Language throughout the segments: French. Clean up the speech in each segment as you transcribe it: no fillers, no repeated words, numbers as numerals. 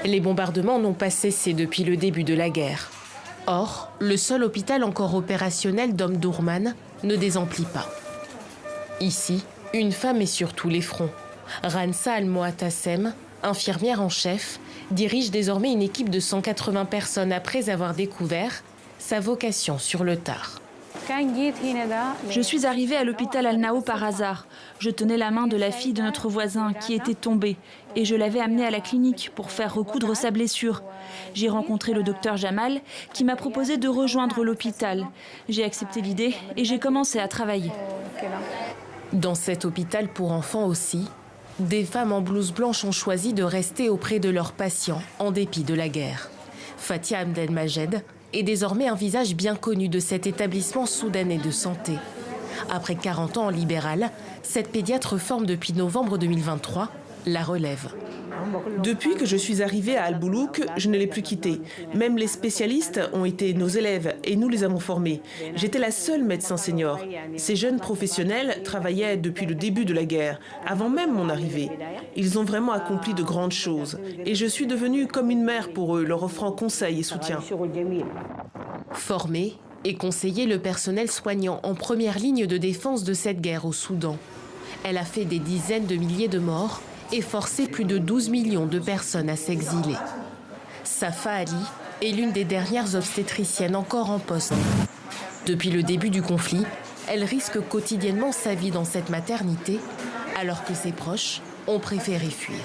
Les bombardements n'ont pas cessé depuis le début de la guerre. Or, le seul hôpital encore opérationnel d'Omdurman ne désemplit pas. Ici, une femme est sur tous les fronts. Ransa Al-Moatassem, infirmière en chef, dirige désormais une équipe de 180 personnes après avoir découvert sa vocation sur le tard. Je suis arrivée à l'hôpital Al-Nao par hasard. Je tenais la main de la fille de notre voisin qui était tombée et je l'avais amenée à la clinique pour faire recoudre sa blessure. J'ai rencontré le docteur Jamal qui m'a proposé de rejoindre l'hôpital. J'ai accepté l'idée et j'ai commencé à travailler. Dans cet hôpital pour enfants aussi, des femmes en blouse blanche ont choisi de rester auprès de leurs patients en dépit de la guerre. Fatia Abdelmajed est désormais un visage bien connu de cet établissement soudanais de santé. Après 40 ans en libéral, cette pédiatre forme depuis novembre 2023 la relève. Depuis que je suis arrivée à Al-Boulouk, je ne l'ai plus quitté. Même les spécialistes ont été nos élèves et nous les avons formés. J'étais la seule médecin senior. Ces jeunes professionnels travaillaient depuis le début de la guerre, avant même mon arrivée. Ils ont vraiment accompli de grandes choses et je suis devenue comme une mère pour eux, leur offrant conseils et soutien. Former et conseiller le personnel soignant en première ligne de défense de cette guerre au Soudan. Elle a fait des dizaines de milliers de morts et forcé plus de 12 millions de personnes à s'exiler. Safa Ali est l'une des dernières obstétriciennes encore en poste. Depuis le début du conflit, elle risque quotidiennement sa vie dans cette maternité, alors que ses proches ont préféré fuir.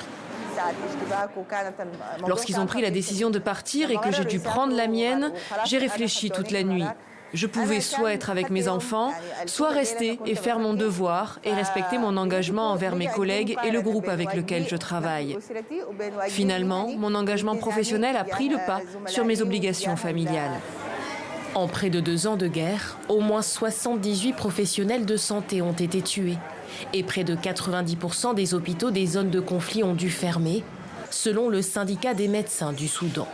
Lorsqu'ils ont pris la décision de partir et que j'ai dû prendre la mienne, j'ai réfléchi toute la nuit. Je pouvais soit être avec mes enfants, soit rester et faire mon devoir et respecter mon engagement envers mes collègues et le groupe avec lequel je travaille. Finalement, mon engagement professionnel a pris le pas sur mes obligations familiales. En près de 2 ans de guerre, au moins 78 professionnels de santé ont été tués et près de 90% des hôpitaux des zones de conflit ont dû fermer, selon le syndicat des médecins du Soudan.